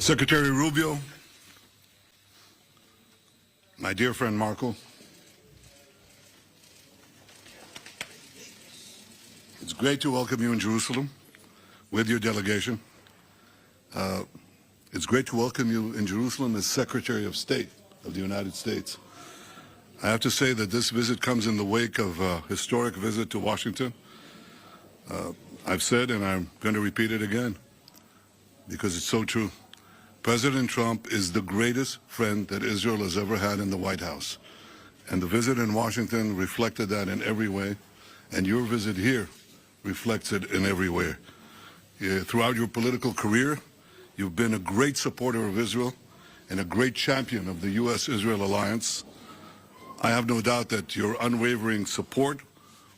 Secretary Rubio, my dear friend Marco, it's great to welcome you in Jerusalem with your delegation. It's great to welcome you in Jerusalem as Secretary of State of the United States. I have to say that this visit comes in the wake of a historic visit to Washington. I've said, and I'm going to repeat it again, because it's so true. President Trump is the greatest friend that Israel has ever had in the White House. And the visit in Washington reflected that in every way. And your visit here reflects it in every way. Throughout your political career, you've been a great supporter of Israel and a great champion of the U.S.-Israel alliance. I have no doubt that your unwavering support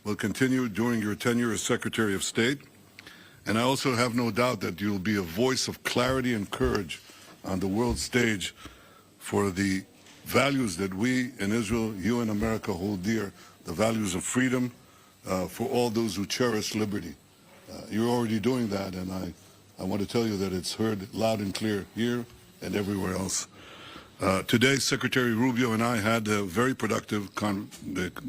will continue during your tenure as Secretary of State. And I also have no doubt that you'll be a voice of clarity and courage on the world stage for the values that we in Israel, you in America hold dear, the values of freedom for all those who cherish liberty. You're already doing that, and I want to tell you that it's heard loud and clear here and everywhere else. Today, Secretary Rubio and I had a very productive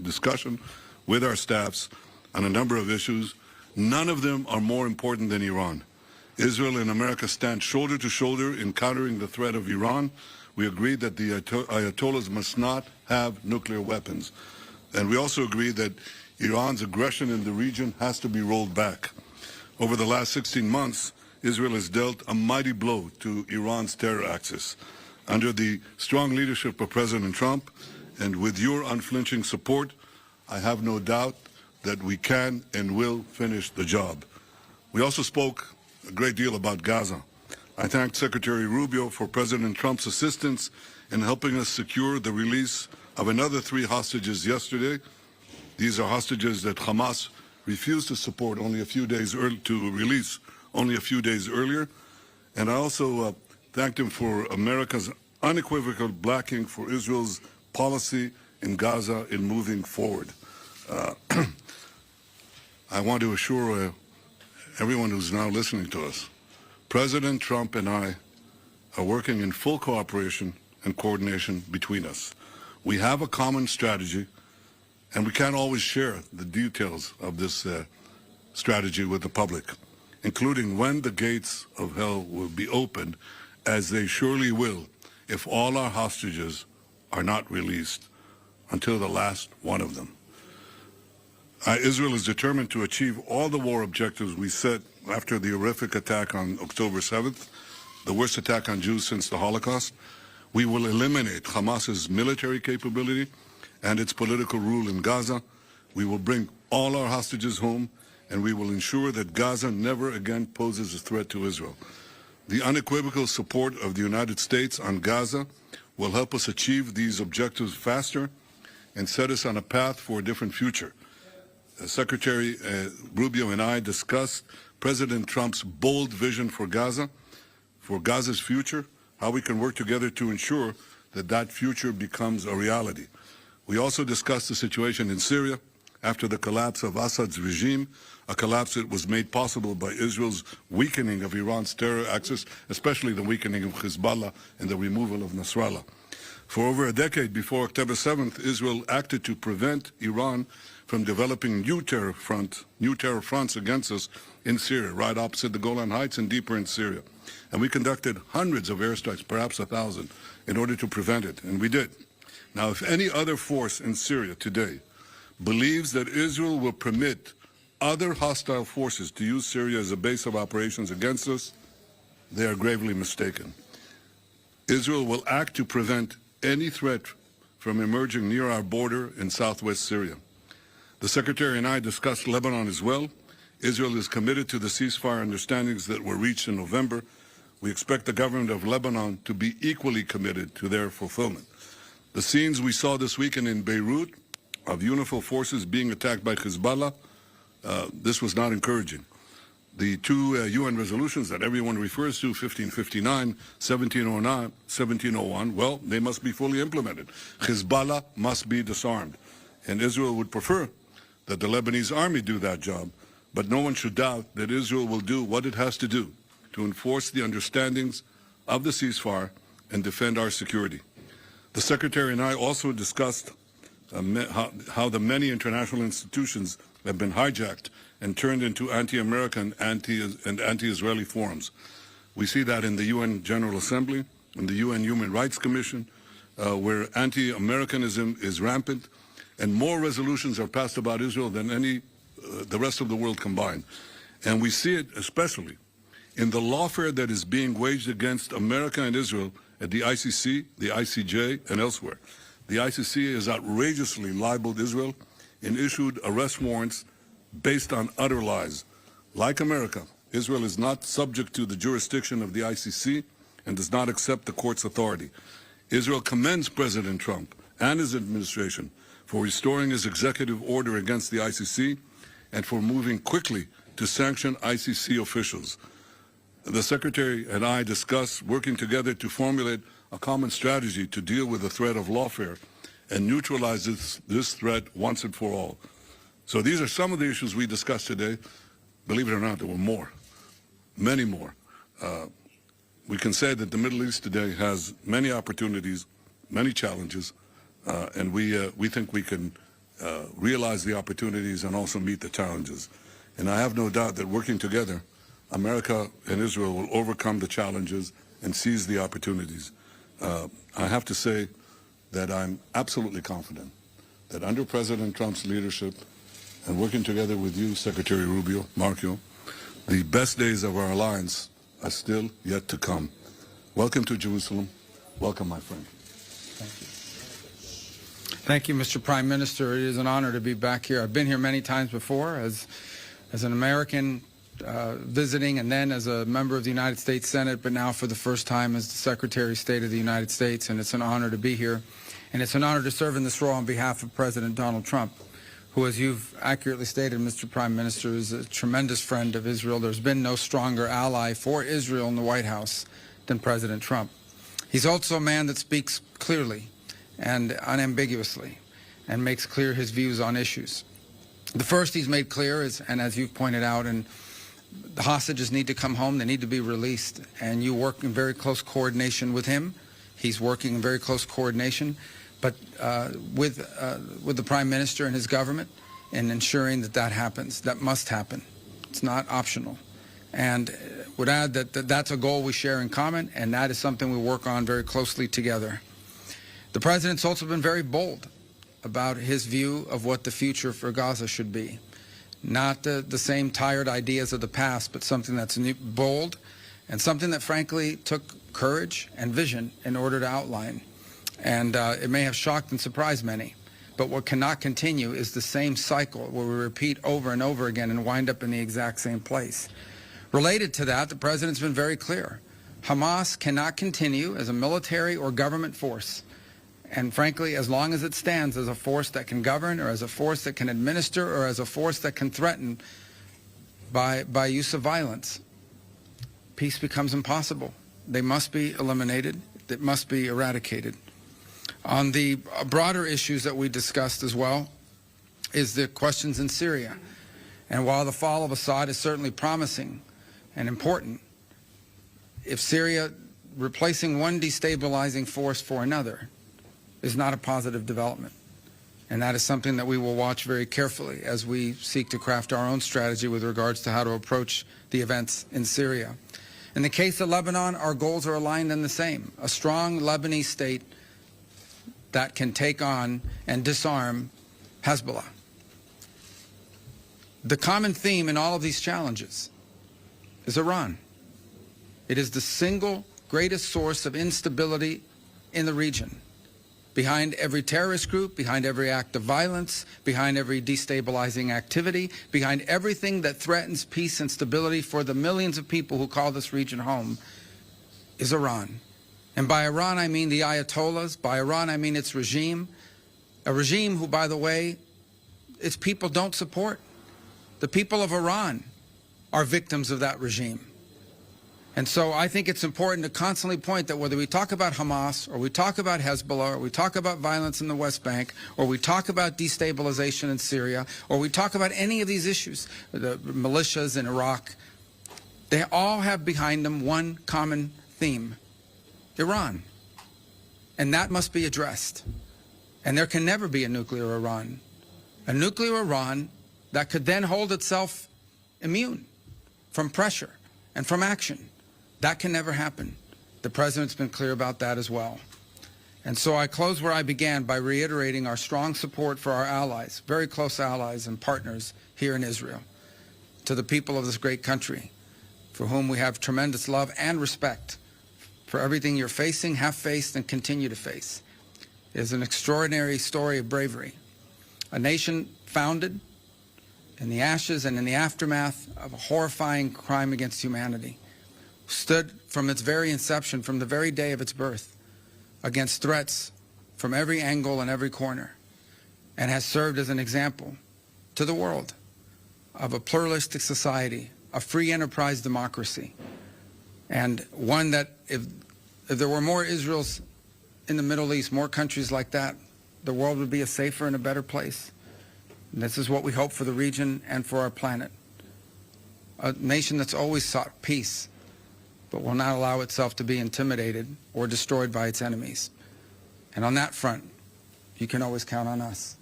discussion with our staffs on a number of issues. None of them are more important than Iran. Israel and America stand shoulder to shoulder in countering the threat of Iran. We agreed that the Ayatollahs must not have nuclear weapons. And we also agreed that Iran's aggression in the region has to be rolled back. Over the last 16 months, Israel has dealt a mighty blow to Iran's terror axis. Under the strong leadership of President Trump and with your unflinching support, I have no doubt that we can and will finish the job. We also spoke a great deal about Gaza. I thank Secretary Rubio for President Trump's assistance in helping us secure the release of another 3 hostages yesterday. These are hostages that Hamas refused to support only a few days to release only a few days earlier. And I also thanked him for America's unequivocal backing for Israel's policy in Gaza in moving forward. I want to assure everyone who's now listening to us, President Trump and I are working in full cooperation and coordination between us. We have a common strategy, and we can't always share the details of this strategy with the public, including when the gates of hell will be opened, as they surely will if all our hostages are not released until the last one of them. Israel is determined to achieve all the war objectives we set after the horrific attack on October 7th, the worst attack on Jews since the Holocaust. We will eliminate Hamas's military capability and its political rule in Gaza. We will bring all our hostages home, and we will ensure that Gaza never again poses a threat to Israel. The unequivocal support of the United States on Gaza will help us achieve these objectives faster and set us on a path for a different future. Secretary Rubio and I discussed President Trump's bold vision for Gaza, for Gaza's future, how we can work together to ensure that that future becomes a reality. We also discussed the situation in Syria after the collapse of Assad's regime, a collapse that was made possible by Israel's weakening of Iran's terror axis, especially the weakening of Hezbollah and the removal of Nasrallah. For over a decade before October 7th, Israel acted to prevent Iran from developing new terror fronts against us in Syria, right opposite the Golan Heights and deeper in Syria. And we conducted hundreds of airstrikes, perhaps 1,000, in order to prevent it, and we did. Now, if any other force in Syria today believes that Israel will permit other hostile forces to use Syria as a base of operations against us, they are gravely mistaken. Israel will act to prevent any threat from emerging near our border in southwest Syria. The Secretary and I discussed Lebanon as well. Israel is committed to the ceasefire understandings that were reached in November. We expect the government of Lebanon to be equally committed to their fulfillment. The scenes we saw this weekend in Beirut of UNIFIL forces being attacked by Hezbollah, this was not encouraging. The 2 UN resolutions that everyone refers to, 1559, 1701, well, they must be fully implemented. Hezbollah must be disarmed. And Israel would prefer that the Lebanese army do that job, but no one should doubt that Israel will do what it has to do to enforce the understandings of the ceasefire and defend our security. The Secretary and I also discussed how the many international institutions have been hijacked and turned into anti-American and anti-Israeli forums. We see that in the UN General Assembly, in the UN Human Rights Commission, where anti-Americanism is rampant, and more resolutions are passed about Israel than the rest of the world combined. And we see it especially in the lawfare that is being waged against America and Israel at the ICC, the ICJ, and elsewhere. The ICC has outrageously libeled Israel and issued arrest warrants based on utter lies. Like America, Israel is not subject to the jurisdiction of the ICC and does not accept the court's authority. Israel commends President Trump and his administration for restoring his executive order against the ICC and for moving quickly to sanction ICC officials. The Secretary and I discussed working together to formulate a common strategy to deal with the threat of lawfare and neutralize this threat once and for all. So these are some of the issues we discussed today. Believe it or not, there were more, many more. We can say that the Middle East today has many opportunities, many challenges, and we think we can realize the opportunities and also meet the challenges. And I have no doubt that working together, America and Israel will overcome the challenges and seize the opportunities. I have to say that I'm absolutely confident that under President Trump's leadership and working together with you, Secretary Rubio, Marco, the best days of our alliance are still yet to come. Welcome to Jerusalem. Welcome, my friend. Thank you. Thank you, Mr. Prime Minister. It is an honor to be back here. I've been here many times before as an American visiting, and then as a member of the United States Senate, but now for the first time as the Secretary of State of the United States, and it's an honor to be here. And it's an honor to serve in this role on behalf of President Donald Trump, who, as you've accurately stated, Mr. Prime Minister, is a tremendous friend of Israel. There's been no stronger ally for Israel in the White House than President Trump. He's also a man that speaks clearly and unambiguously and makes clear his views on issues. The first he's made clear is, and as you've pointed out, and the hostages need to come home, they need to be released, and you work in very close coordination with him. He's working in very close coordination, but with the Prime Minister and his government in ensuring that that happens. That must happen. It's not optional. And would add that that's a goal we share in common, and that is something we work on very closely together. The President's also been very bold about his view of what the future for Gaza should be. Not the same tired ideas of the past, but something that's bold and something that, frankly, took courage and vision in order to outline. And it may have shocked and surprised many, but what cannot continue is the same cycle where we repeat over and over again and wind up in the exact same place. Related to that, the President's been very clear. Hamas cannot continue as a military or government force. And frankly, as long as it stands as a force that can govern, or as a force that can administer, or as a force that can threaten by use of violence, peace becomes impossible. They must be eliminated. It must be eradicated. On the broader issues that we discussed as well is the questions in Syria. And while the fall of Assad is certainly promising and important, if Syria replacing one destabilizing force for another is not a positive development. And that is something that we will watch very carefully as we seek to craft our own strategy with regards to how to approach the events in Syria. In the case of Lebanon, our goals are aligned and the same. A strong Lebanese state that can take on and disarm Hezbollah. The common theme in all of these challenges is Iran. It is the single greatest source of instability in the region. Behind every terrorist group, behind every act of violence, behind every destabilizing activity, behind everything that threatens peace and stability for the millions of people who call this region home, is Iran. And by Iran, I mean the Ayatollahs. By Iran, I mean its regime. A regime who, by the way, its people don't support. The people of Iran are victims of that regime. And so I think it's important to constantly point that whether we talk about Hamas, or we talk about Hezbollah, or we talk about violence in the West Bank, or we talk about destabilization in Syria, or we talk about any of these issues, the militias in Iraq, they all have behind them one common theme, Iran. And that must be addressed. And there can never be a nuclear Iran. A nuclear Iran that could then hold itself immune from pressure and from action. That can never happen. The President's been clear about that as well. And so I close where I began by reiterating our strong support for our allies, very close allies and partners here in Israel, to the people of this great country, for whom we have tremendous love and respect for everything you're facing, have faced, and continue to face. It is an extraordinary story of bravery. A nation founded in the ashes and in the aftermath of a horrifying crime against humanity, stood from its very inception, from the very day of its birth, against threats from every angle and every corner, and has served as an example to the world of a pluralistic society, a free enterprise democracy, and one that if there were more Israels in the Middle East, more countries like that, the world would be a safer and a better place. And this is what we hope for the region and for our planet. A nation that's always sought peace, but will not allow itself to be intimidated or destroyed by its enemies. And on that front, you can always count on us,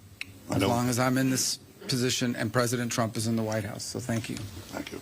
as long as I'm in this position and President Trump is in the White House. So thank you. Thank you.